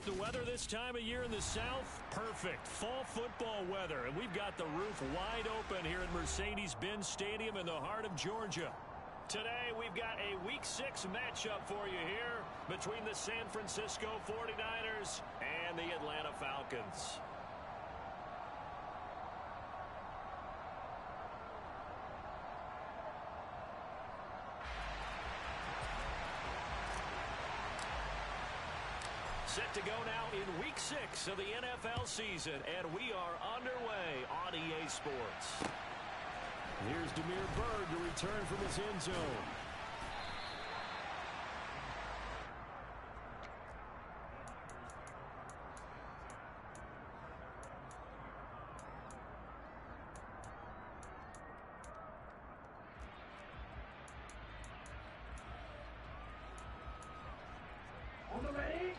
The weather this time of year in the South, perfect. Fall football weather, and we've got the roof wide open here at Mercedes-Benz Stadium in the heart of Georgia. Today, we've got a Week 6 matchup for you here between the San Francisco 49ers and the Atlanta Falcons. Set to go now in Week 6 of the NFL season, and we are underway on EA Sports. Here's Demir Bird to return from his end zone. On the ready?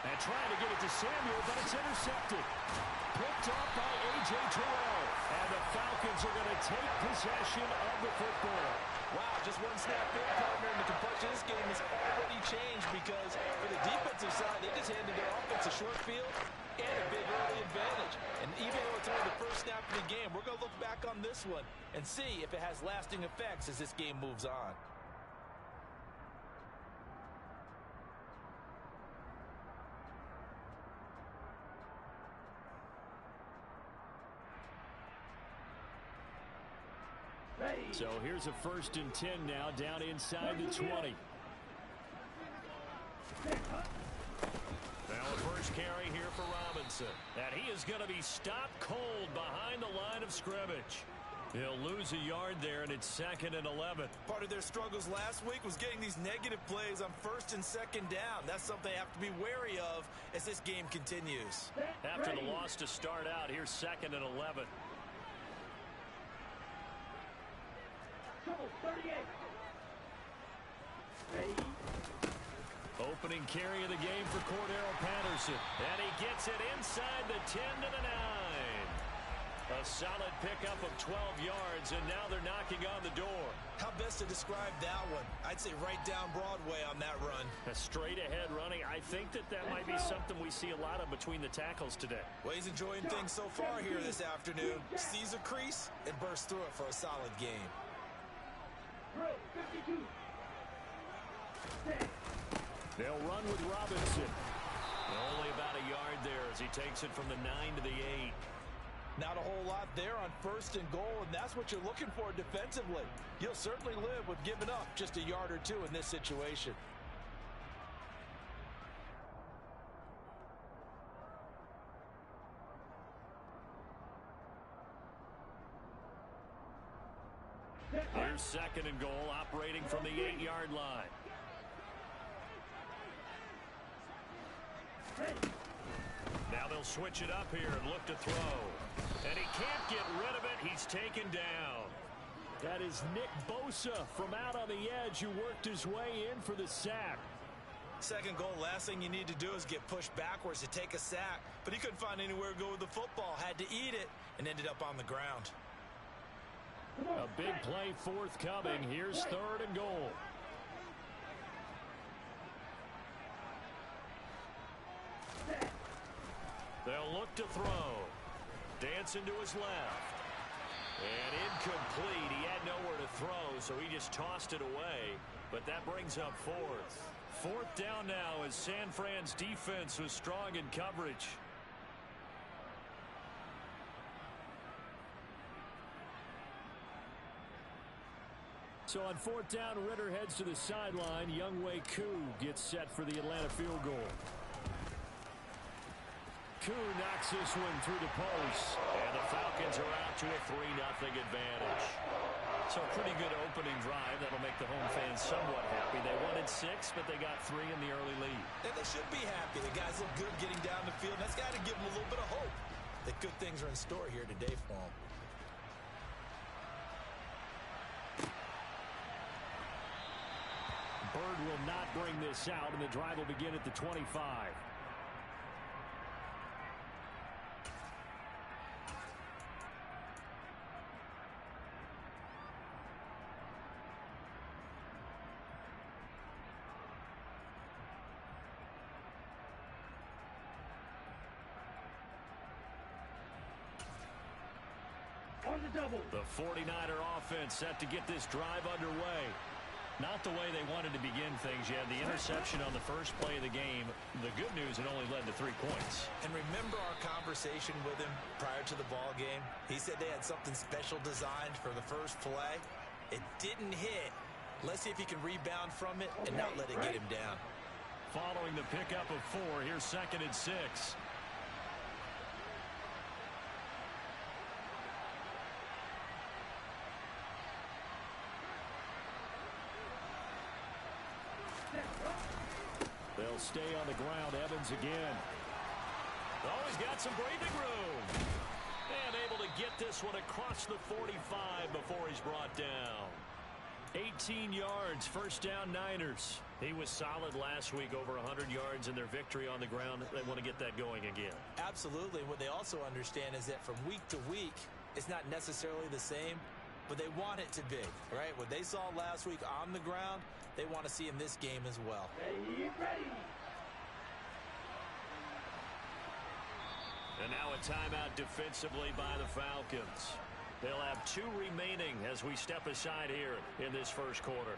And trying to get it to Samuel, but it's intercepted. Picked off by A.J. Terrell. And the Falcons are going to take possession of the football. Wow, just one snap in, partner, and the complexion of this game has already changed because for the defensive side, they just handed their offense a short field and a big early advantage. And even though it's only the first snap of the game, we're going to look back on this one and see if it has lasting effects as this game moves on. So here's a 1st and 10 now, down inside the 20. Now a first carry here for Robinson. And he is going to be stopped cold behind the line of scrimmage. He'll lose a yard there, and it's 2nd and 11. Part of their struggles last week was getting these negative plays on 1st and 2nd down. That's something they have to be wary of as this game continues. After the loss to start out, here's 2nd and 11. 38. Ready. Opening carry of the game for Cordero Patterson. And he gets it inside the 10 to the 9. A solid pickup of 12 yards, and now they're knocking on the door. How best to describe that one? I'd say right down Broadway on that run. A straight ahead running. I think that might be something we see a lot of between the tackles today. Well, he's enjoying things so far here this afternoon. Sees a crease and bursts through it for a solid game. 52. They'll run with Robinson. Only about a yard there as he takes it from the 9 to the 8. Not a whole lot there on 1st and goal, and that's what you're looking for defensively. You'll certainly live with giving up just a yard or two in this situation. Here's 2nd and goal, operating from the 8-yard line. Now they'll switch it up here and look to throw. And he can't get rid of it. He's taken down. That is Nick Bosa from out on the edge who worked his way in for the sack. 2nd goal, last thing you need to do is get pushed backwards to take a sack. But he couldn't find anywhere to go with the football. Had to eat it and ended up on the ground. A big play forthcoming. Here's 3rd and goal. They'll look to throw. Dancing to his left. And incomplete. He had nowhere to throw, so he just tossed it away. But that brings up 4th. 4th down now as San Fran's defense was strong in coverage. So on 4th down, Ritter heads to the sideline. Younghoe Koo gets set for the Atlanta field goal. Koo knocks this one through the post. And the Falcons are out to a 3-0 advantage. So a pretty good opening drive. That'll make the home fans somewhat happy. They wanted 6, but they got 3 in the early lead. And they should be happy. The guys look good getting down the field. That's got to give them a little bit of hope that good things are in store here today for them. Bird will not bring this out, and the drive will begin at the 25. double. The 49er offense set to get this drive underway. Not the way they wanted to begin things. You had the interception on the first play of the game. The good news, it only led to 3 points. And remember our conversation with him prior to the ball game? He said they had something special designed for the first play. It didn't hit. Let's see if he can rebound from it and not let it get him down. Following the pickup of 4, here's 2nd and 6. They'll stay on the ground. Evans again. Oh, he's got some breathing room. And able to get this one across the 45 before he's brought down. 18 yards, first down Niners. He was solid last week, over 100 yards in their victory on the ground. They want to get that going again. Absolutely. What they also understand is that from week to week, it's not necessarily the same, but they want it to be, right? What they saw last week on the ground, they want to see in this game as well. Ready. And now a timeout defensively by the Falcons. They'll have 2 remaining as we step aside here in this first quarter.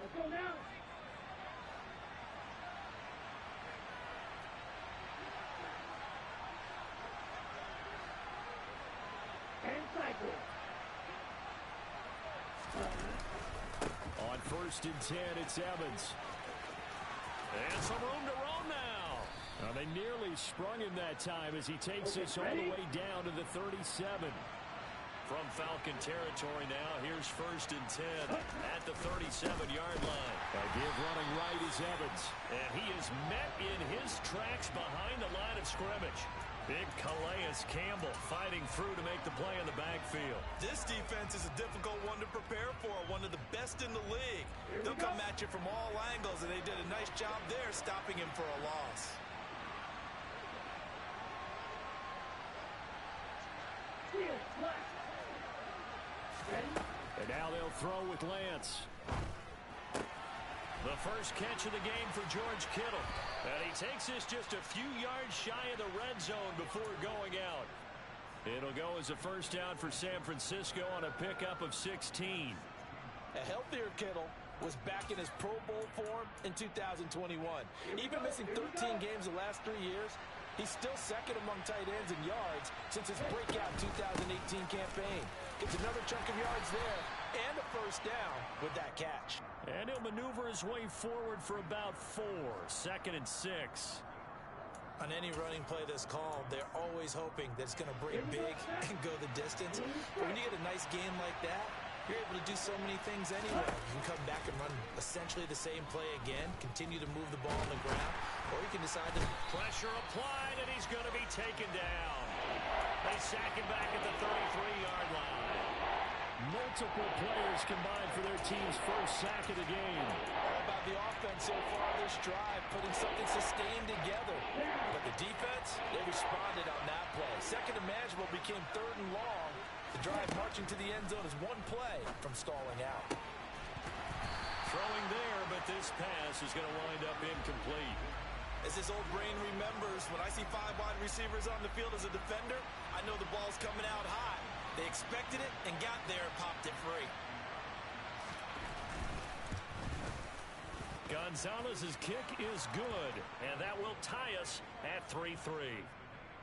Let's go now. And cycle. On 1st and 10, it's Evans. And some room to roam now. They nearly sprung him that time as he takes this all the way down to the 37. From Falcon territory now, here's 1st and 10 at the 37-yard line. A give running right is Evans. And he is met in his tracks behind the line of scrimmage. Big Calais Campbell fighting through to make the play in the backfield. This defense is a difficult one to prepare for, one of the best in the league. They'll come at you from all angles, and they did a nice job there stopping him for a loss. And now they'll throw with Lance. The first catch of the game for George Kittle. And he takes this just a few yards shy of the red zone before going out. It'll go as a first down for San Francisco on a pickup of 16. A healthier Kittle was back in his Pro Bowl form in 2021. Even missing 13 games the last 3 years, he's still second among tight ends in yards since his breakout 2018 campaign. Gets another chunk of yards there and a first down with that catch. And he'll maneuver his way forward for about 4. 2nd and 6. On any running play that's called, they're always hoping that it's going to break big and go the distance. But when you get a nice game like that, you're able to do so many things anyway. You can come back and run essentially the same play again, continue to move the ball on the ground, or you can decide to... Pressure applied, and he's going to be taken down. They sack him back at the 33-yard line. Multiple players combined for their team's first sack of the game. All about the offense so far this drive, putting something sustained together. But the defense, they responded on that play. Second and manageable became 3rd and long. The drive marching to the end zone is one play from stalling out. Throwing there, but this pass is going to wind up incomplete. As this old brain remembers, when I see 5 wide receivers on the field as a defender, I know the ball's coming out high. They expected it and got there and popped it free. Gonzalez's kick is good, and that will tie us at 3-3.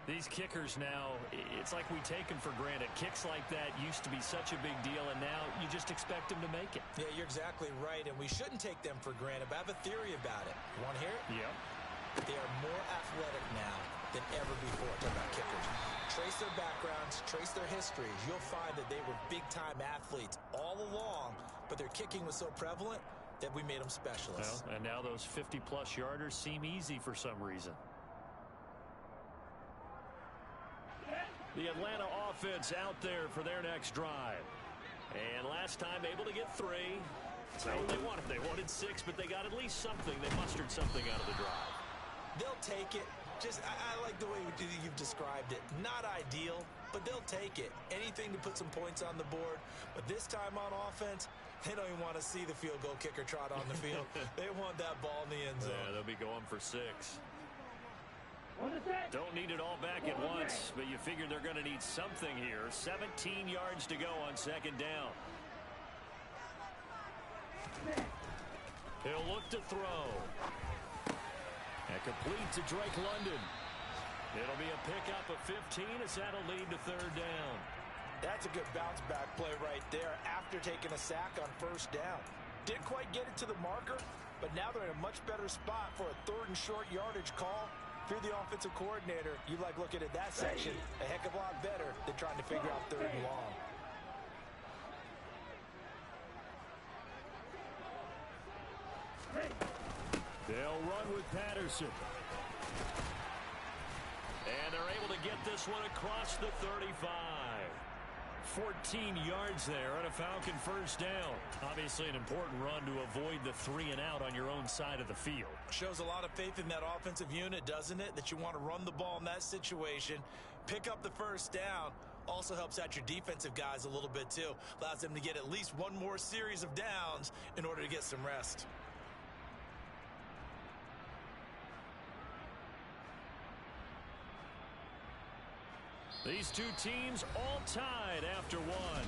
These kickers now, it's like we take them for granted. Kicks like that used to be such a big deal, and now you just expect them to make it. Yeah, you're exactly right, and we shouldn't take them for granted, but I have a theory about it. You want to hear it? Yeah. They are more athletic now than ever before. Talking about kickers. Trace their backgrounds, trace their histories. You'll find that they were big-time athletes all along, but their kicking was so prevalent that we made them specialists. Well, and now those 50-plus yarders seem easy for some reason. The Atlanta offense out there for their next drive. And last time able to get 3. That's not what they wanted. They wanted 6, but they got at least something. They mustered something out of the drive. They'll take it. I like the way you've described it. Not ideal, but they'll take it. Anything to put some points on the board. But this time on offense, they don't even want to see the field goal kicker trot on the field. They want that ball in the end zone. Yeah, they'll be going for 6. On the set. Don't need it all back at once, but you figure they're going to need something here. 17 yards to go on second down. He'll look to throw. And complete to Drake London. It'll be a pickup of 15 as that'll lead to third down. That's a good bounce back play right there after taking a sack on first down. Didn't quite get it to the marker, but now they're in a much better spot for a third and short yardage call. If you're the offensive coordinator, you like looking at that section a heck of a lot better than trying to figure out third and long. They'll run with Patterson. And they're able to get this one across the 35. 14 yards there and a Falcon first down. Obviously an important run to avoid the 3 and out on your own side of the field. Shows a lot of faith in that offensive unit, doesn't it? That you want to run the ball in that situation, pick up the first down. Also helps out your defensive guys a little bit too. Allows them to get at least one more series of downs in order to get some rest. These two teams all tied after one.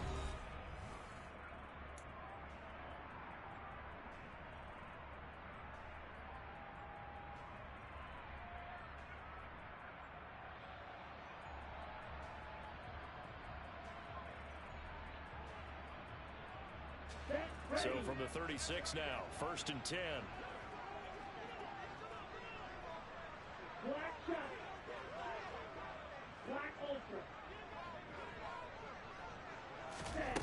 So from the 36 now, 1st and 10. Black shot. Black ultra. Set.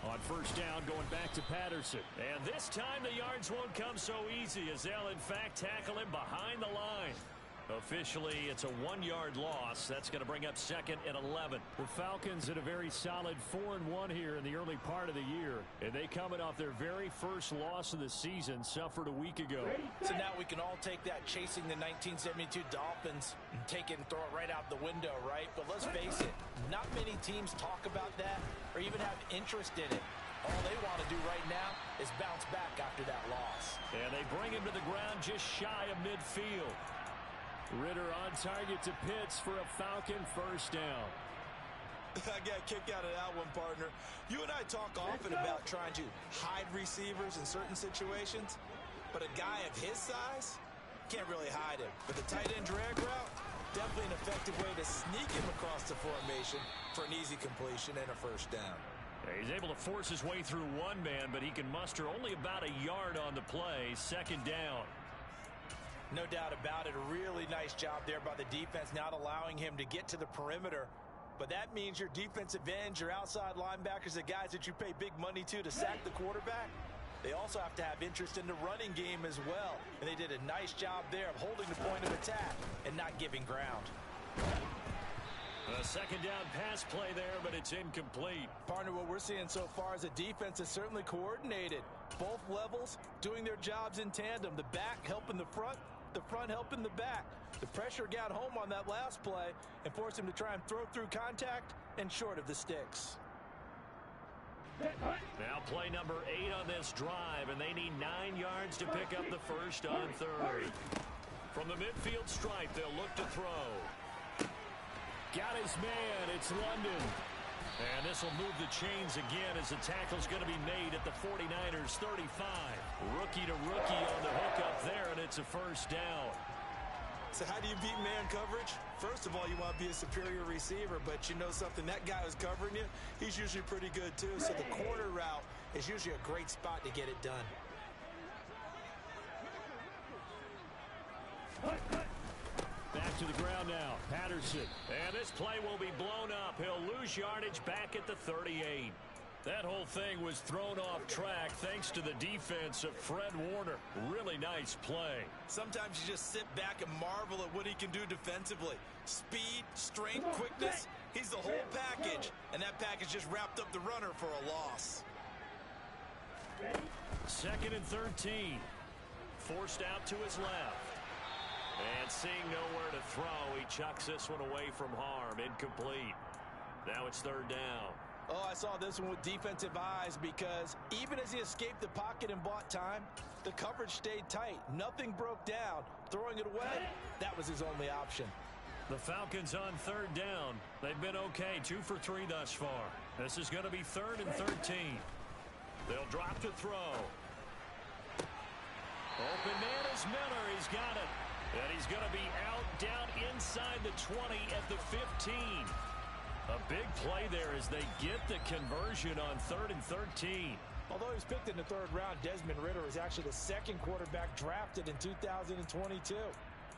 On first down, going back to Patterson. And this time the yards won't come so easy as they'll in fact tackle him behind the line. Officially, it's a 1-yard loss. That's going to bring up 2nd and 11. The Falcons at a very solid 4-1 here in the early part of the year. And they coming off their very first loss of the season, suffered a week ago. So now we can all take that chasing the 1972 Dolphins and take it and throw it right out the window, right? But let's face it, not many teams talk about that or even have interest in it. All they want to do right now is bounce back after that loss. And they bring him to the ground just shy of midfield. Ritter on target to Pitts for a Falcon first down. I got a kick out of that one, partner. You and I talk often about trying to hide receivers in certain situations, but a guy of his size can't really hide him. But the tight end drag route, definitely an effective way to sneak him across the formation for an easy completion and a first down. He's able to force his way through one man, but he can muster only about a yard on the play. 2nd down. No doubt about it. A really nice job there by the defense, not allowing him to get to the perimeter. But that means your defensive ends, your outside linebackers, the guys that you pay big money to sack the quarterback, they also have to have interest in the running game as well. And they did a nice job there of holding the point of attack and not giving ground. A 2nd down pass play there, but it's incomplete. Partner, what we're seeing so far is a defense that's certainly coordinated. Both levels doing their jobs in tandem. The back helping the front helping the back. The pressure got home on that last play and forced him to try and throw through contact and short of the sticks. Now play number 8 on this drive, and they need 9 yards to pick up the first on third. From the midfield stripe, they'll look to throw. Got his man. It's London. And this will move the chains again as the tackle's going to be made at the 49ers 35. Rookie to rookie on the hook up there, and it's a first down. So how do you beat man coverage? First of all, you want to be a superior receiver, but you know something, that guy who's covering you, he's usually pretty good too. So the corner route is usually a great spot to get it done. Back to the ground now. Patterson. And this play will be blown up. He'll lose yardage back at the 38. That whole thing was thrown off track thanks to the defense of Fred Warner. Really nice play. Sometimes you just sit back and marvel at what he can do defensively. Speed, strength, quickness. He's the whole package. And that package just wrapped up the runner for a loss. 2nd and 13. Forced out to his left. And seeing nowhere to throw, he chucks this one away from harm. Incomplete. Now it's 3rd down. Oh, I saw this one with defensive eyes because even as he escaped the pocket and bought time, the coverage stayed tight. Nothing broke down. Throwing it away, that was his only option. The Falcons on third down. They've been okay, 2 for 3 thus far. This is going to be 3rd and 13. They'll drop to throw. Open man is Miller. He's got it. And he's going to be out down inside the 20 at the 15. A big play there as they get the conversion on 3rd and 13. Although he was picked in the 3rd round, Desmond Ridder is actually the 2nd quarterback drafted in 2022.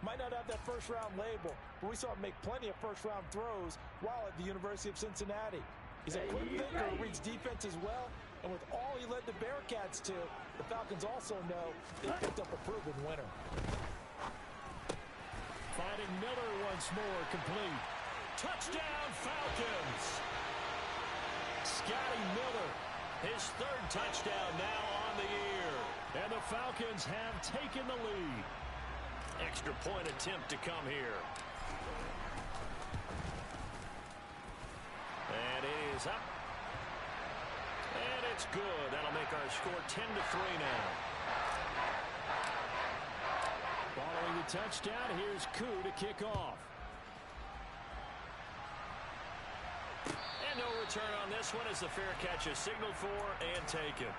Might not have that first-round label, but we saw him make plenty of first-round throws while at the University of Cincinnati. He's a quick thinker who reads defense as well, and with all he led the Bearcats to, the Falcons also know they picked up a proven winner. Finding Miller once more, complete. Touchdown, Falcons! Scotty Miller, his 3rd touchdown now on the year. And the Falcons have taken the lead. Extra point attempt to come here. And it is up. And it's good. That'll make our score 10-3 now. Following the touchdown, here's Koo to kick off. And no return on this one as the fair catch is signaled for and taken.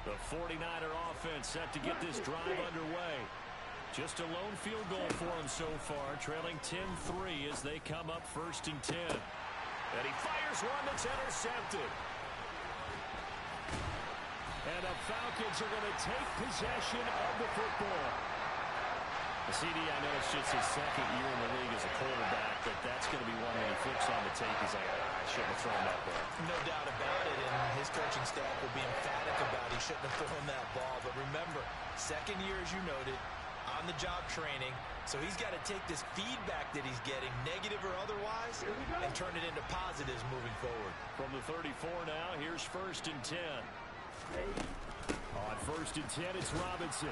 The 49er offense set to get this drive underway. Just a lone field goal for him so far, trailing 10-3 as they come up 1st and 10. And he fires one that's intercepted. And the Falcons are going to take possession of the football. The CD, I know it's just his 2nd year in the league as a quarterback, but that's going to be one when he flips on the tape. He's like, I shouldn't have thrown that ball. No doubt about it, and his coaching staff will be emphatic about he shouldn't have thrown that ball. But remember, 2nd year, as you noted, on-the-job training, so he's got to take this feedback that he's getting, negative or otherwise, and turn it into positives moving forward. From the 34 now, here's 1st and 10. On 1st and 10, it's Robinson.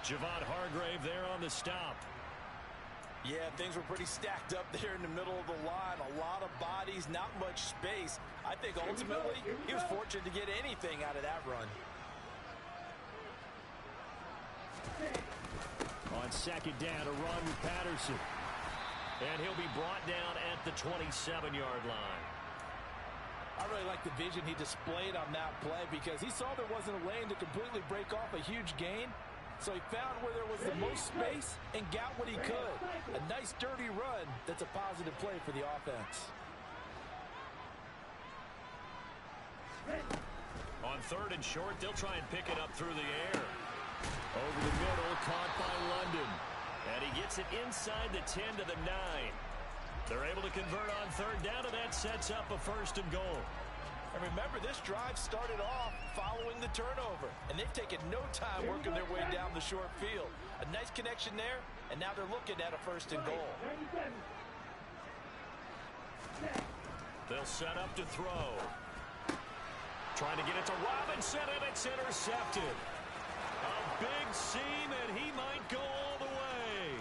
Javon Hargrave there on the stop. Yeah, things were pretty stacked up there in the middle of the line. A lot of bodies, not much space. I think ultimately he was fortunate to get anything out of that run. On 2nd down, a run with Patterson. And he'll be brought down at the 27-yard line. I really like the vision he displayed on that play because he saw there wasn't a lane to completely break off a huge gain. So he found where there was the most space and got what he could. A nice dirty run that's a positive play for the offense. On 3rd and short, they'll try and pick it up through the air. Over the middle, caught by London. And he gets it inside the 10 to the 9. They're able to convert on 3rd down, and that sets up a 1st and goal. And remember, this drive started off following the turnover, and they've taken no time working their way down the short field. A nice connection there, and now they're looking at a 1st and goal. They'll set up to throw. Trying to get it to Robinson, and it's intercepted. A big seam, and he might go all the way.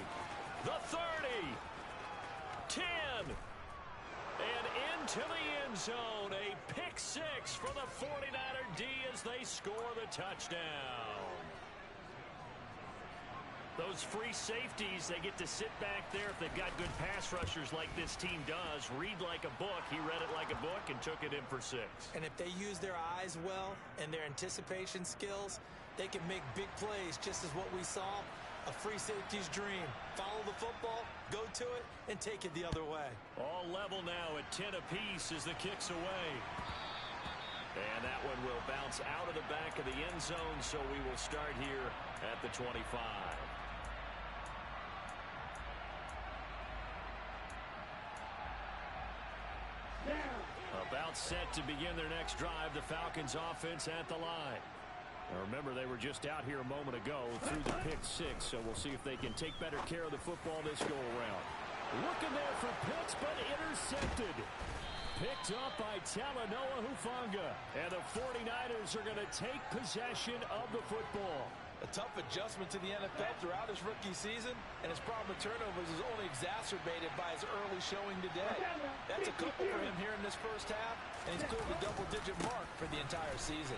The 30. 10. And into the end zone. A pick 6 for the 49er D as they score the touchdown. Those free safeties, they get to sit back there if they've got good pass rushers like this team does. Read like a book. He read it like a book and took it in for 6. And if they use their eyes well and their anticipation skills, they can make big plays, just as what we saw. A free safety's dream. Follow the football, go to it, and take it the other way. All level now at 10 apiece as the kick's away. And that one will bounce out of the back of the end zone, so we will start here at the 25. About set to begin their next drive, the Falcons offense at the line. Now remember, they were just out here a moment ago through the pick 6, so we'll see if they can take better care of the football this go-around. Looking there for Pitts, but intercepted. Picked up by Talanoa Hufanga. And the 49ers are going to take possession of the football. A tough adjustment to the NFL throughout his rookie season, and his problem with turnovers is only exacerbated by his early showing today. That's a couple for him here in this first half, and he's cleared the double-digit mark for the entire season.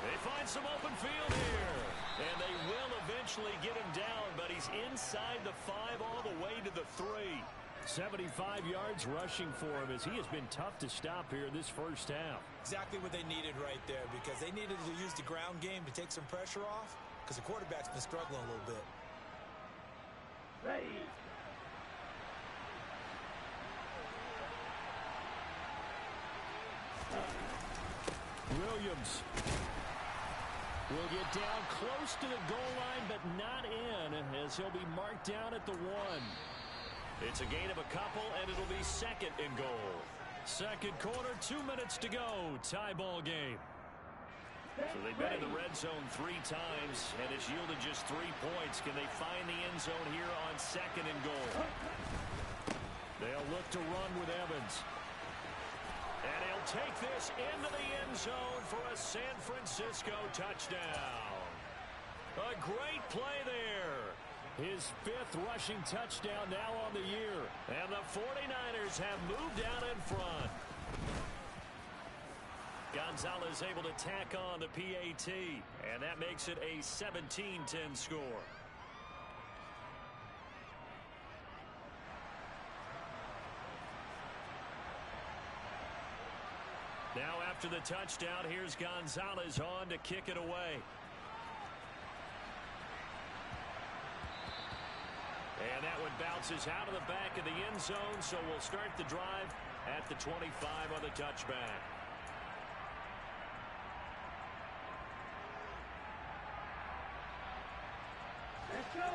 They find some open field here, and they will eventually get him down, but he's inside the 5 all the way to the 3. 75 yards rushing for him as he has been tough to stop here this first half. Exactly what they needed right there, because they needed to use the ground game to take some pressure off, because the quarterback's been struggling a little bit. Ready. Williams will get down close to the goal line, but not in, as he'll be marked down at the 1. It's a gain of a couple, and it'll be second and goal. Second quarter, 2 minutes to go. Tie ball game. So they've been in the red zone 3 times, and it's yielded just 3 points. Can they find the end zone here on second and goal? They'll look to run with Evans. And he'll take this into the end zone for a San Francisco touchdown. A great play there. His 5th rushing touchdown now on the year. And the 49ers have moved out in front. Gonzalez able to tack on the PAT. And that makes it a 17-10 score. Now after the touchdown, here's Gonzalez on to kick it away. And that one bounces out of the back of the end zone, so we'll start the drive at the 25 on the touchback.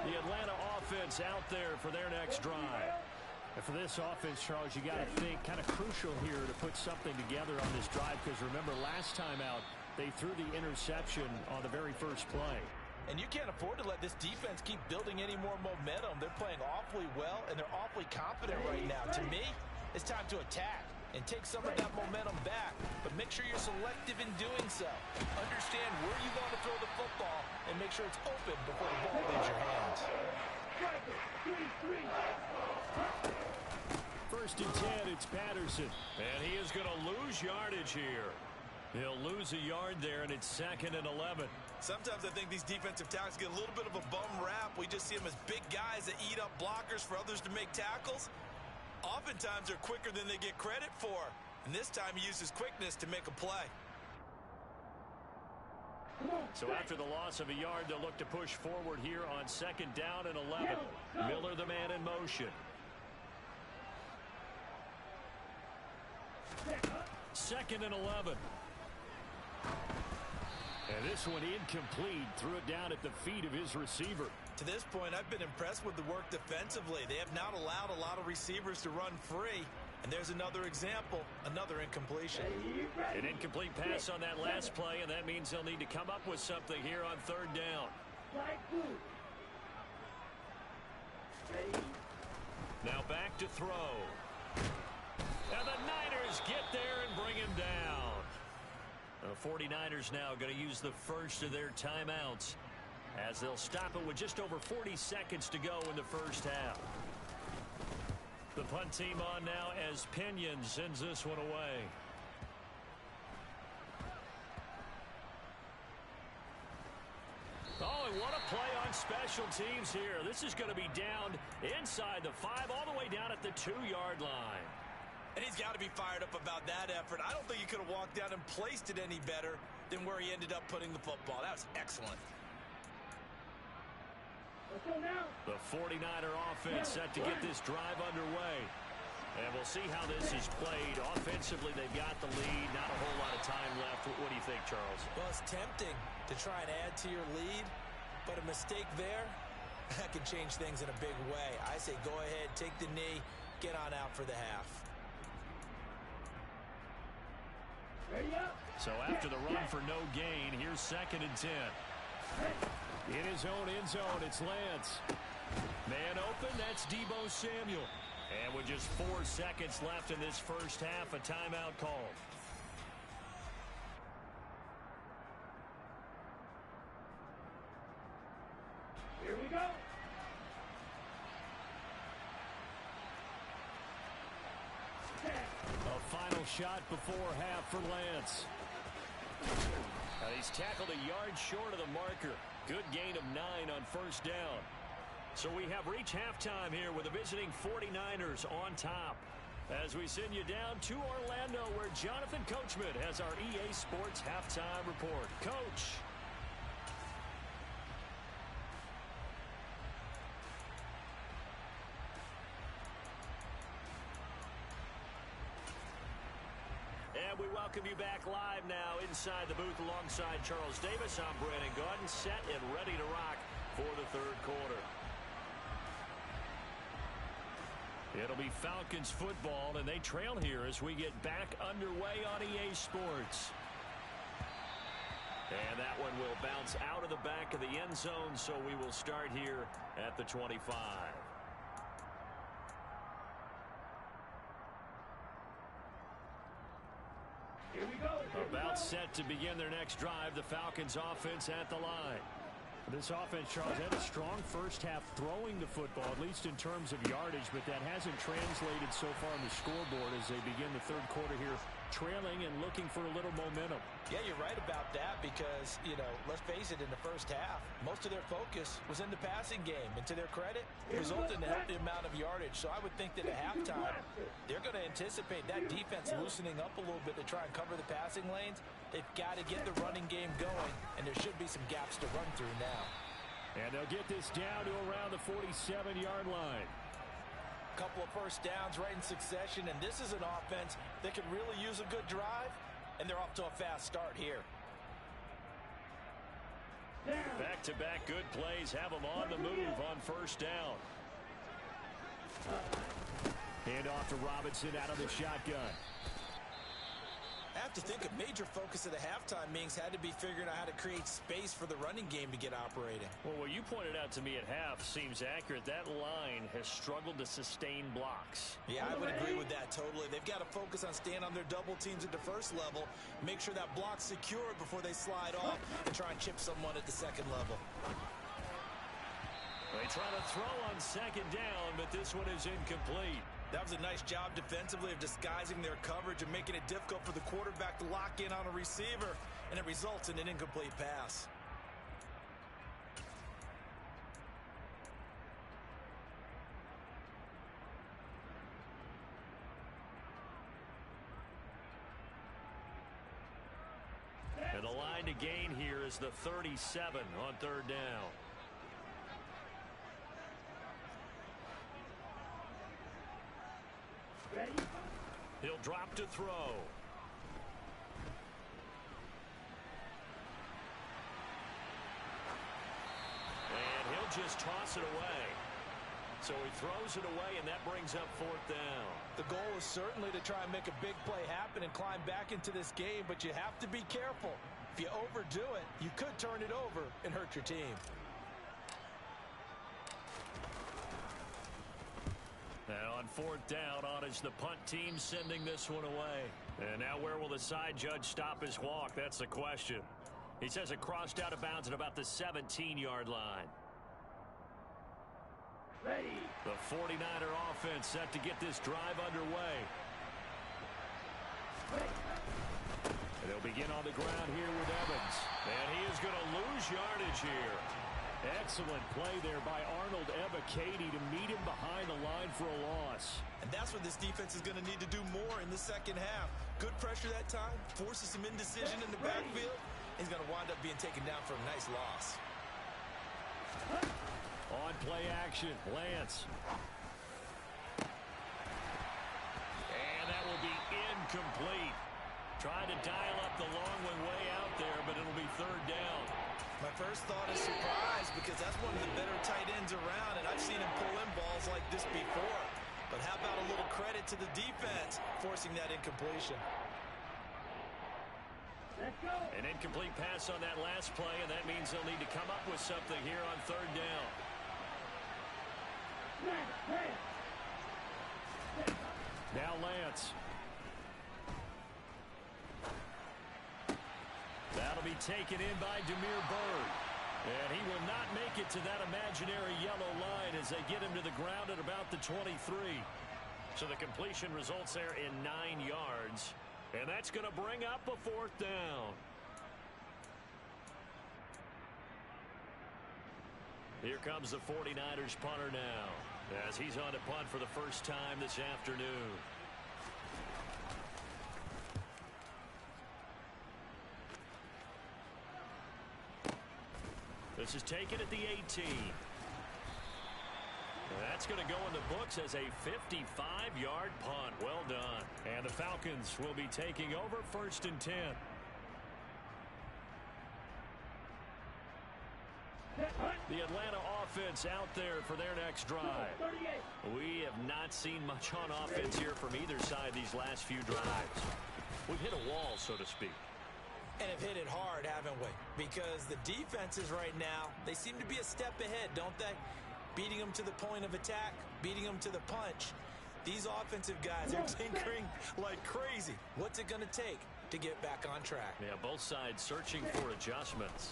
The Atlanta offense out there for their next drive. And for this offense, Charles, you got to think kind of crucial here to put something together on this drive, because remember last time out they threw the interception on the very first play. And you can't afford to let this defense keep building any more momentum. They're playing awfully well, and they're awfully confident right now. To me, it's time to attack and take some of that momentum back. But make sure you're selective in doing so. Understand where you want to throw the football and make sure it's open before the ball leaves your hands. First and 10, it's Patterson. And he is going to lose yardage here. He'll lose a yard there, and it's 2nd and 11. Sometimes I think these defensive tackles get a little bit of a bum rap. We just see them as big guys that eat up blockers for others to make tackles. Oftentimes they're quicker than they get credit for. And this time he uses quickness to make a play. So after the loss of a yard, they'll look to push forward here on 2nd down and 11. Miller the man in motion. 2nd and 11. And this one incomplete. Threw it down at the feet of his receiver. To this point, I've been impressed with the work defensively. They have not allowed a lot of receivers to run free. And there's another example, another incompletion. An incomplete pass on that last play, and that means they'll need to come up with something here on 3rd down. Now back to throw. And the Niners get there and bring him down. The 49ers now going to use the first of their timeouts, as they'll stop it with just over 40 seconds to go in the first half. The punt team on now as Pinion sends this one away. Oh, and what a play on special teams here. This is going to be down inside the 5, all the way down at the 2-yard line. And he's got to be fired up about that effort. I don't think he could have walked down and placed it any better than where he ended up putting the football. That was excellent. The 49er offense set to get this drive underway. And we'll see how this is played. Offensively, they've got the lead. Not a whole lot of time left. What do you think, Charles? Well, it's tempting to try and add to your lead, but a mistake there, that can change things in a big way. I say go ahead, take the knee, get on out for the half. So after the run for no gain, here's 2nd and 10. In his own end zone, it's Lance. Man open, that's Deebo Samuel. And with just 4 seconds left in this first half, a timeout called. Here we go. A final shot before half for Lance. He's tackled a yard short of the marker. Good gain of 9 on first down. So we have reached halftime here with the visiting 49ers on top. As we send you down to Orlando, where Jonathan Coachman has our EA Sports halftime report. Coach. And we welcome you back live now inside the booth alongside Charles Davis. I'm Brandon Gaudin, set and ready to rock for the third quarter. It'll be Falcons football, and they trail here as we get back underway on EA Sports. And that one will bounce out of the back of the end zone, so we will start here at the 25. Here we go. About set to begin their next drive, the Falcons offense at the line. This offense, Charles, had a strong first half throwing the football, at least in terms of yardage, but that hasn't translated so far on the scoreboard as they begin the third quarter here, trailing and looking for a little momentum. Yeah, you're right about that because, let's face it, in the first half, most of their focus was in the passing game. And to their credit, it resulted in a healthy amount of yardage. So I would think that at halftime, they're going to anticipate that defense loosening up a little bit to try and cover the passing lanes. They've got to get the running game going, and there should be some gaps to run through now. And they'll get this down to around the 47-yard line. Couple of first downs right in succession, and this is an offense that could really use a good drive, and they're off to a fast start here. Back-to-back good plays have them on the move on first down. Hand off to Robinson out of the shotgun. I have to think a major focus of the halftime meetings had to be figuring out how to create space for the running game to get operating. Well, what you pointed out to me at half seems accurate. That line has struggled to sustain blocks. Yeah, I would agree with that totally. They've got to focus on staying on their double teams at the first level, make sure that block's secured before they slide off, and try and chip someone at the second level. They try to throw on second down, but this one is incomplete. That was a nice job defensively of disguising their coverage and making it difficult for the quarterback to lock in on a receiver, and it results in an incomplete pass. And the line to gain here is the 37 on third down. Ready? He'll drop to throw. And he'll just toss it away. So he throws it away, and that brings up fourth down. The goal is certainly to try and make a big play happen and climb back into this game, but you have to be careful. If you overdo it, you could turn it over and hurt your team. Now on fourth down, on is the punt team sending this one away. And now where will the side judge stop his walk? That's the question. He says it crossed out of bounds at about the 17-yard line. Ready. The 49er offense set to get this drive underway. And they'll begin on the ground here with Evans. And he is going to lose yardage here. Excellent play there by Arnold Ebiketie to meet him behind the line for a loss. And that's what this defense is going to need to do more in the second half. Good pressure that time, forces some indecision in the backfield. He's going to wind up being taken down for a nice loss. On play action, Lance. And that will be incomplete. Trying to dial up the long one way out there, but it'll be third down. My first thought is surprise because that's one of the better tight ends around, and I've seen him pull in balls like this before. But how about a little credit to the defense forcing that incompletion? Let's go. An incomplete pass on that last play, and that means they'll need to come up with something here on third down. Now Lance. That'll be taken in by Demir Bird. And he will not make it to that imaginary yellow line as they get him to the ground at about the 23. So the completion results there in 9 yards. And that's going to bring up a 4th down. Here comes the 49ers punter now, as he's on to punt for the first time this afternoon. This is taken at the 18. That's going to go in the books as a 55-yard punt. Well done. And the Falcons will be taking over 1st and 10. The Atlanta offense out there for their next drive. We have not seen much on offense here from either side these last few drives. We've hit a wall, so to speak. And have hit it hard, haven't we? Because the defenses right now, they seem to be a step ahead, don't they? Beating them to the point of attack, beating them to the punch. These offensive guys are tinkering like crazy. What's it going to take to get back on track? Yeah, both sides searching for adjustments.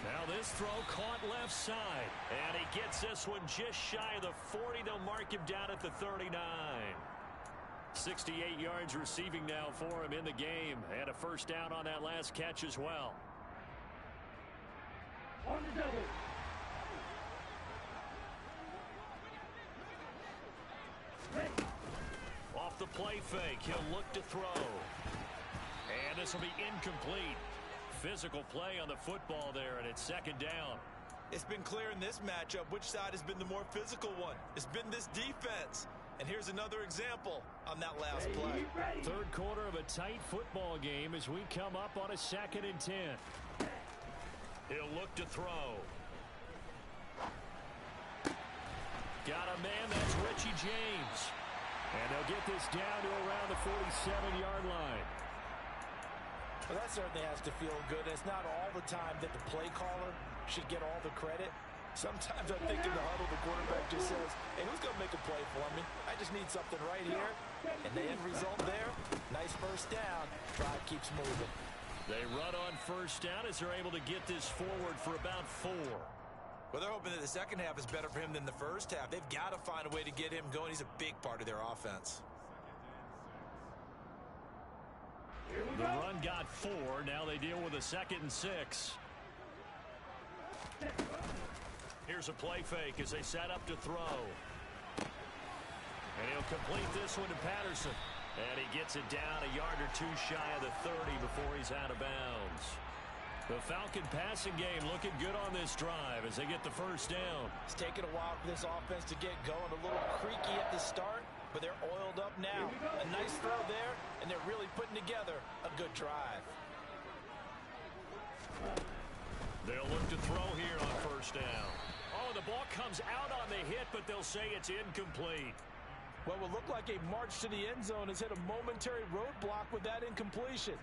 Now this throw caught left side. And he gets this one just shy of the 40. They'll mark him down at the 39. 68 yards receiving now for him in the game. And a 1st down on that last catch as well. On the double. Off the play fake, he'll look to throw. And this will be incomplete. Physical play on the football there, and it's 2nd down. It's been clear in this matchup which side has been the more physical one. It's been this defense. And here's another example on that last play. 3rd quarter of a tight football game as we come up on a 2nd and 10. He'll look to throw. Got a man, that's Richie James. And they'll get this down to around the 47-yard line. Well, that certainly has to feel good. It's not all the time that the play caller should get all the credit. Sometimes I think in the huddle, the quarterback just says, hey, who's going to make a play for me? I just need something right here. And the end result there, nice 1st down. Drive keeps moving. They run on 1st down as they're able to get this forward for about 4. Well, they're hoping that the 2nd half is better for him than the 1st half. They've got to find a way to get him going. He's a big part of their offense. The run got 4. Now they deal with a 2nd and 6. Here's a play fake as they set up to throw. And he'll complete this one to Patterson. And he gets it down a yard or 2 shy of the 30 before he's out of bounds. The Falcon passing game looking good on this drive as they get the 1st down. It's taken a while for this offense to get going. A little creaky at the start, but they're oiled up now. A nice throw there, and they're really putting together a good drive. They'll look to throw here on 1st down. Oh, the ball comes out on the hit, but they'll say it's incomplete. What will look like a march to the end zone has hit a momentary roadblock with that incompletion.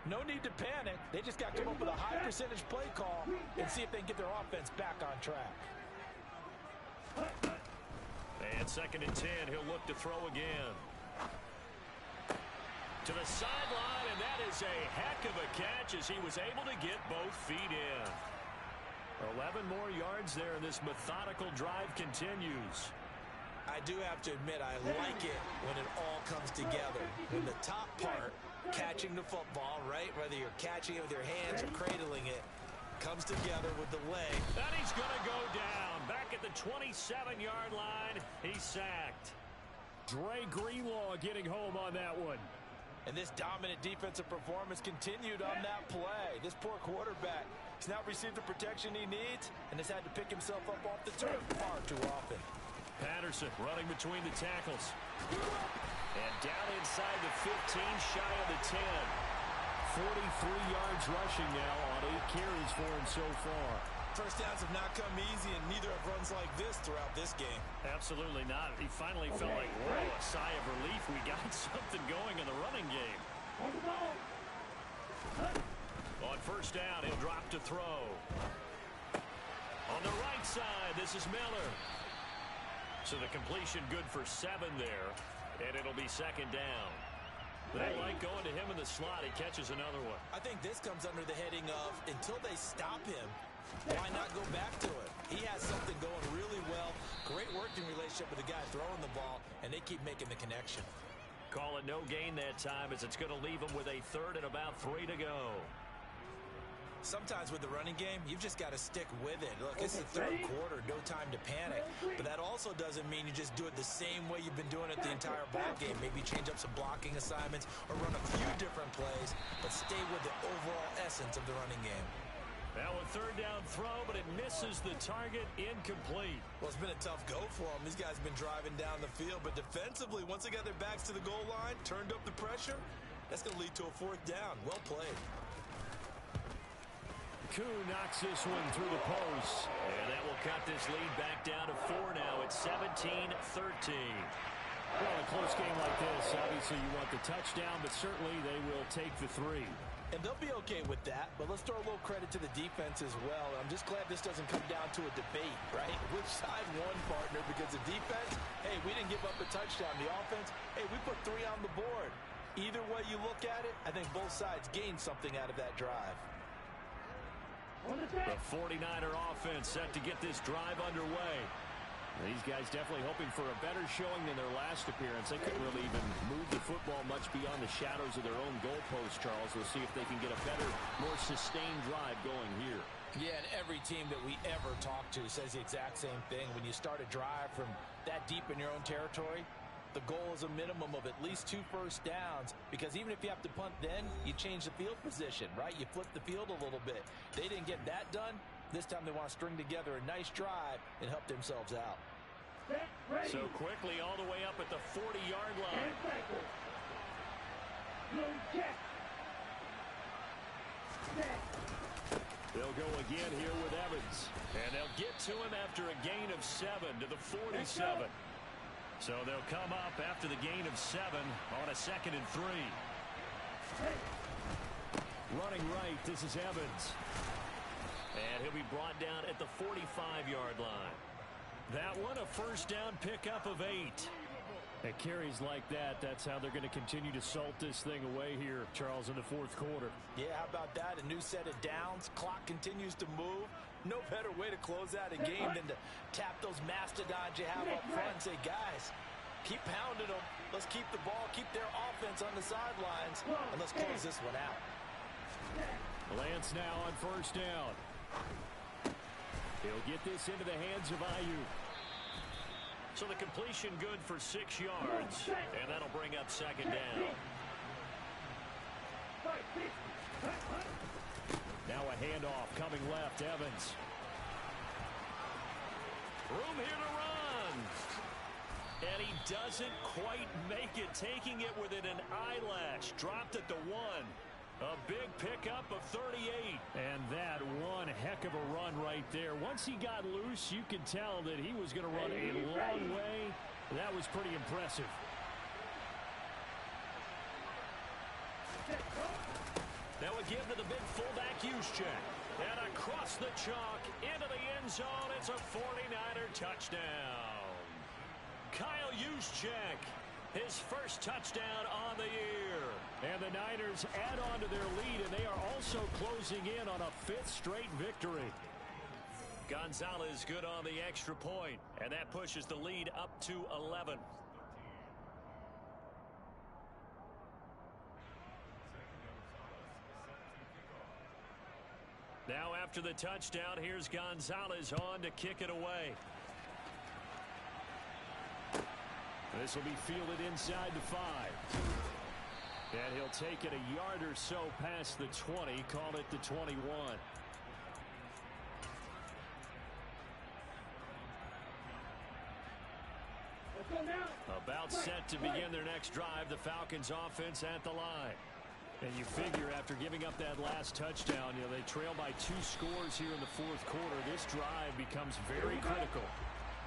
No need to panic. They just got to come up with a high percentage play call and see if they can get their offense back on track. And 2nd and 10, he'll look to throw again. To the sideline, and that is a heck of a catch as he was able to get both feet in. 11 more yards there, and this methodical drive continues. I do have to admit, I like it when it all comes together. When the top part, catching the football, right, whether you're catching it with your hands or cradling it, comes together with the leg. And he's going to go down. Back at the 27-yard line, he's sacked. Dre Greenlaw getting home on that one. And this dominant defensive performance continued on that play. This poor quarterback has not received the protection he needs and has had to pick himself up off the turf far too often. Patterson running between the tackles. And down inside the 15, shy of the 10. 43 yards rushing now on 8 carries for him so far. First downs have not come easy, and neither have runs like this throughout this game. Absolutely not. He finally felt like, whoa, a sigh of relief. We got something going in the running game. On 1st down, he'll drop to throw. On the right side, this is Miller. So the completion good for 7 there, and it'll be second down. They like going to him in the slot. He catches another one. I think this comes under the heading of until they stop him, why not go back to it? He has something going really well. Great working relationship with the guy throwing the ball, and they keep making the connection. Call it no gain that time as it's going to leave him with a third and about 3 to go. Sometimes with the running game, you've just got to stick with it. Look, it's the third quarter, no time to panic. But that also doesn't mean you just do it the same way you've been doing it the entire ball game. Maybe change up some blocking assignments or run a few different plays, but stay with the overall essence of the running game. Now a third down throw, but it misses the target, incomplete. Well, it's been a tough go for them. These guys have been driving down the field, but defensively, once they got their backs to the goal line, turned up the pressure, that's going to lead to a fourth down. Well played. Koo knocks this one through the post, and that will cut this lead back down to 4 now. It's 17-13. Well, a close game like this, obviously you want the touchdown, but certainly they will take the 3. And they'll be okay with that, but let's throw a little credit to the defense as well. I'm just glad this doesn't come down to a debate, right? Which side won, partner? Because the defense, hey, we didn't give up a touchdown. The offense, hey, we put 3 on the board. Either way you look at it, I think both sides gained something out of that drive. The 49er offense set to get this drive underway. These guys definitely hoping for a better showing than their last appearance. They couldn't really even move the football much beyond the shadows of their own goalpost, Charles. We'll see if they can get a better, more sustained drive going here. Yeah, and every team that we ever talk to says the exact same thing. When you start a drive from that deep in your own territory, the goal is a minimum of at least 2 first downs, because even if you have to punt then, you change the field position, right? You flip the field a little bit. They didn't get that done. This time they want to string together a nice drive and help themselves out. So quickly all the way up at the 40-yard line. They'll go again here with Evans. And they'll get to him after a gain of 7 to the 47. So they'll come up after the gain of 7 on a 2nd and 3. Running right, this is Evans. And he'll be brought down at the 45-yard line. That one, a first down pickup of 8. At carries like that, that's how they're going to continue to salt this thing away here, Charles, in the 4th quarter. Yeah, how about that? A new set of downs. Clock continues to move. No better way to close out a game than to tap those mastodons you have up front and say, guys, keep pounding them. Let's keep the ball, keep their offense on the sidelines, and let's close this one out. Lance now on first down. He'll get this into the hands of Ayuk. So the completion good for 6 yards, and that'll bring up second down. Now a handoff coming left, Evans. Room here to run. And he doesn't quite make it, taking it within an eyelash. Dropped at the 1. A big pickup of 38. And that one heck of a run right there. Once he got loose, you could tell that he was going to run a long way. That was pretty impressive. Now a give to the big fullback Juszczyk. And across the chalk into the end zone. It's a 49er touchdown. Kyle Juszczyk, his first touchdown on the year. And the Niners add on to their lead, and they are also closing in on a 5th straight victory. Gonzalez good on the extra point, and that pushes the lead up to 11. Now after the touchdown, here's Gonzalez on to kick it away. This will be fielded inside the 5. And he'll take it a yard or so past the 20, call it the 21. About set to begin their next drive, the Falcons offense at the line. And you figure after giving up that last touchdown, they trail by 2 scores here in the 4th quarter. This drive becomes very critical.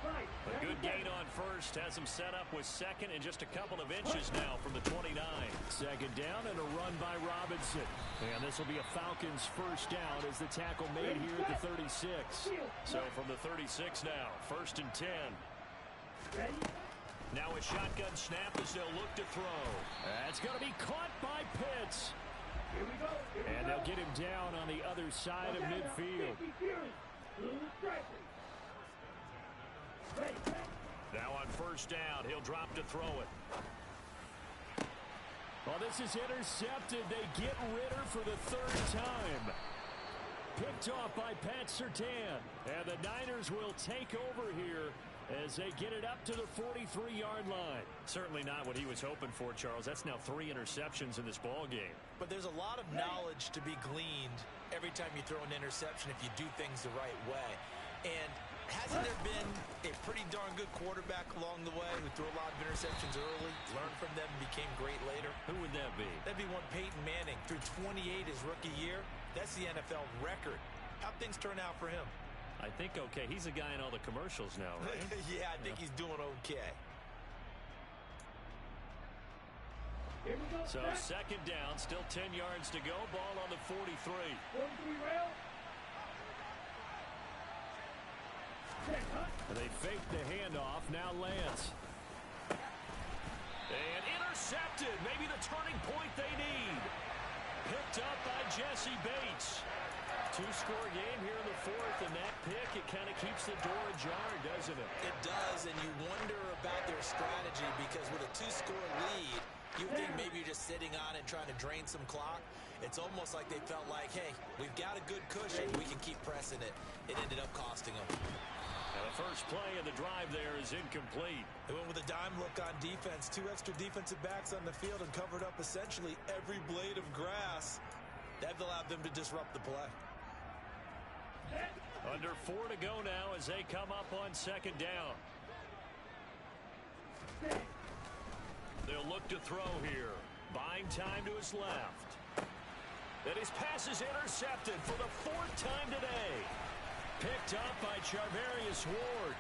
A good gain on first has him set up with second and just a couple of inches now from the 29. Second down and a run by Robinson. And this will be a Falcons first down as the tackle made here at the 36. So from the 36 now, 1st and 10. Ready? Now a shotgun snap as they'll look to throw. That's going to be caught by Pitts. Here we go. And they'll get him down on the other side of midfield. Now on first down, he'll drop to throw it. Well, this is intercepted. They get Ritter for the third time. Picked off by Pat Surtain. And the Niners will take over here as they get it up to the 43-yard line. Certainly not what he was hoping for, Charles. That's now 3 interceptions in this ball game. But there's a lot of knowledge to be gleaned every time you throw an interception if you do things the right way. And hasn't there been a pretty darn good quarterback along the way who threw a lot of interceptions early, learned from them, and became great later? Who would that be? That'd be one Peyton Manning. Threw 28 his rookie year. That's the NFL record. How'd things turn out for him? I think okay. He's a guy in all the commercials now, right? Yeah, I think he's doing okay. Here we go. So second down, still 10 yards to go. Ball on the 43. 43 rail. They fake the handoff. Now Lance. And intercepted. Maybe the turning point they need. Picked up by Jesse Bates. 2-score game here in the fourth, and that pick, it kind of keeps the door ajar, doesn't it? It does, and you wonder about their strategy because with a 2-score lead, you think maybe you're just sitting on it trying to drain some clock. It's almost like they felt like, hey, we've got a good cushion. We can keep pressing it. It ended up costing them. And the first play of the drive there is incomplete. They went with a dime look on defense. 2 extra defensive backs on the field and covered up essentially every blade of grass. That allowed them to disrupt the play. Under 4 to go now as they come up on second down. They'll look to throw here. Buying time to his left. And his pass is intercepted for the 4th time today. Picked up by Charvarius Ward.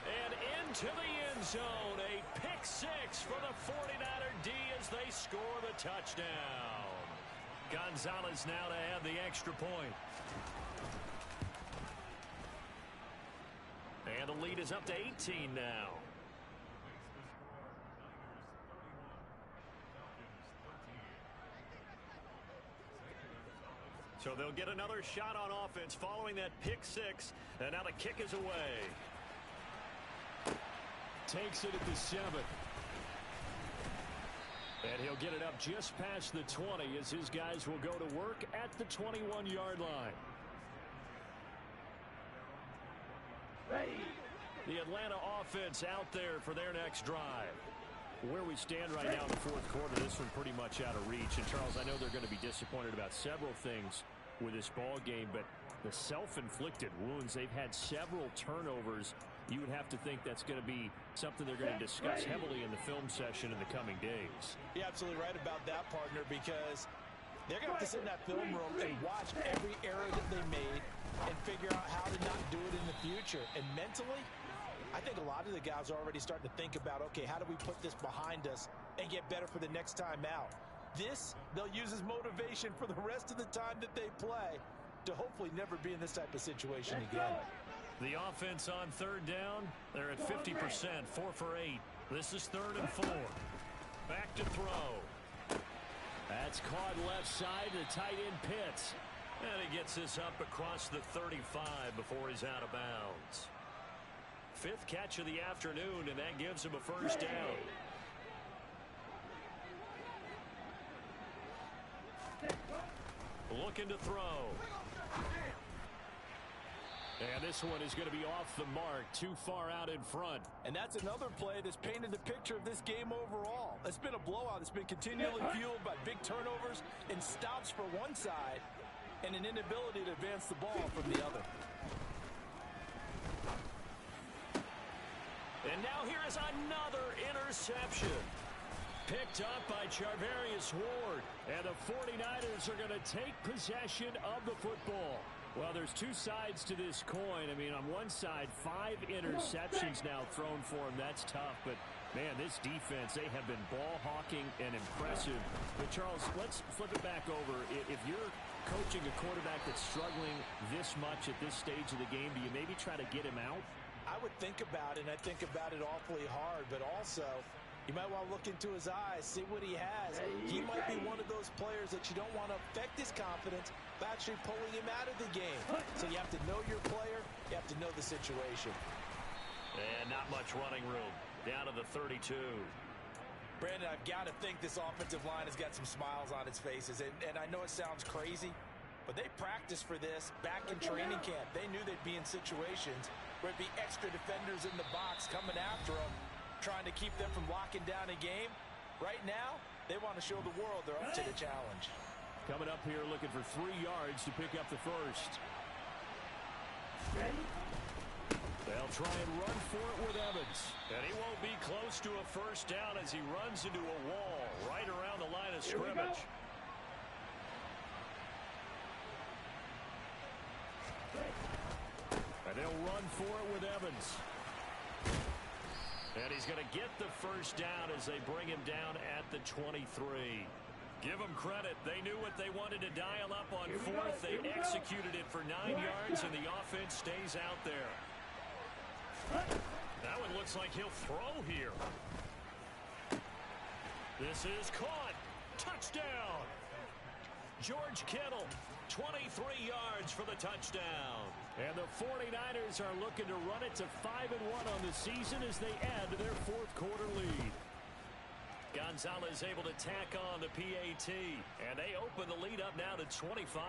And into the end zone. A pick 6 for the 49er D as they score the touchdown. Gonzalez now to have the extra point. And the lead is up to 18 now. So they'll get another shot on offense following that pick 6. And now the kick is away. Takes it at the 7. And he'll get it up just past the 20 as his guys will go to work at the 21-yard line. The Atlanta offense out there for their next drive. Where we stand right now in the fourth quarter, this one pretty much out of reach. And, Charles, I know they're going to be disappointed about several things with this ball game, but the self-inflicted wounds, they've had several turnovers. You would have to think that's going to be something they're going to discuss heavily in the film session in the coming days. You're absolutely right about that, partner, because they're going to have to sit in that film room and watch every error that they made and figure out how to not do it in the future. And mentally, I think a lot of the guys are already starting to think about, okay, how do we put this behind us and get better for the next time out? This, they'll use as motivation for the rest of the time that they play to hopefully never be in this type of situation again. The offense on third down, they're at 50%, 4 for 8. This is 3rd and 4. Back to throw. That's caught left side to tight end Pitts. And he gets this up across the 35 before he's out of bounds. 5th catch of the afternoon, and that gives him a first down. Looking to throw. And this one is going to be off the mark, too far out in front. And that's another play that's painted the picture of this game overall. It's been a blowout. It's been continually fueled by big turnovers and stops for one side and an inability to advance the ball from the other. And now here is another interception. Picked up by Charvarius Ward. And the 49ers are going to take possession of the football. Well, there's 2 sides to this coin. I mean, on one side, 5 interceptions now thrown for him. That's tough. But, man, this defense, they have been ball hawking and impressive. But, Charles, let's flip it back over. If you're coaching a quarterback that's struggling this much at this stage of the game, do you maybe try to get him out? I would think about it, and I think about it awfully hard, but also you might want to look into his eyes, see what he has. He might be one of those players that you don't want to affect his confidence by actually pulling him out of the game. So you have to know your player. You have to know the situation. And not much running room. Down to the 32. Brandon, I've got to think this offensive line has got some smiles on its faces. And I know it sounds crazy, but they practiced for this back in training camp. They knew they'd be in situations where it'd be extra defenders in the box coming after them, trying to keep them from locking down a game. Right now, they want to show the world they're up to the challenge. Coming up here looking for 3 yards to pick up the first. They'll try and run for it with Evans. And he won't be close to a first down as he runs into a wall right around the line of scrimmage. And they'll run for it with Evans. And he's going to get the first down as they bring him down at the 23. Give them credit. They knew what they wanted to dial up on fourth. They executed it for 9 yards, and the offense stays out there. That one looks like he'll throw here. This is caught. Touchdown. George Kittle, 23 yards for the touchdown. And the 49ers are looking to run it to 5-1 on the season as they add to their fourth quarter lead. Gonzalez able to tack on the PAT, and they open the lead up now to 25.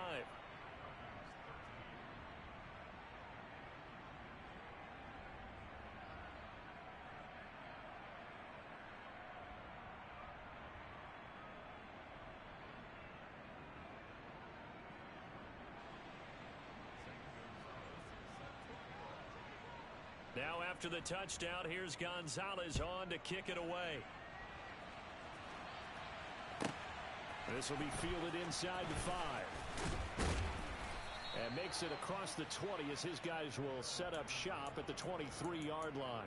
Now after the touchdown, here's Gonzalez on to kick it away. This will be fielded inside the 5. And makes it across the 20 as his guys will set up shop at the 23-yard line.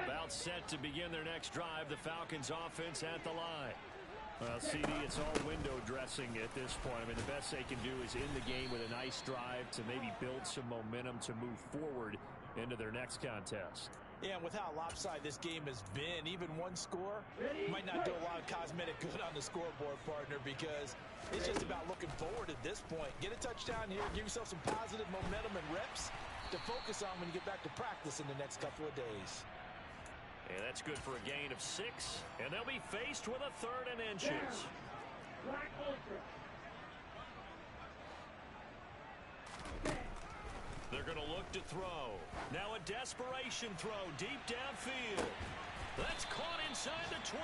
About set to begin their next drive, the Falcons offense at the line. Well, CD, it's all window dressing at this point. I mean, the best they can do is in the game with a nice drive to maybe build some momentum to move forward into their next contest. Yeah, and with how lopsided this game has been, even one score might not do a lot of cosmetic good on the scoreboard, partner, because it's just about looking forward at this point. Get a touchdown here, give yourself some positive momentum and reps to focus on when you get back to practice in the next couple of days. And that's good for a gain of 6. And they'll be faced with a 3rd and inches. They're going to look to throw. Now a desperation throw deep downfield. That's caught inside the 20.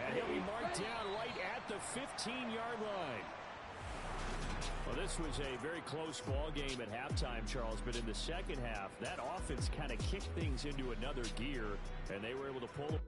And he'll be marked down right at the 15-yard line. Well, this was a very close ball game at halftime, Charles, but in the second half, that offense kind of kicked things into another gear, and they were able to pull.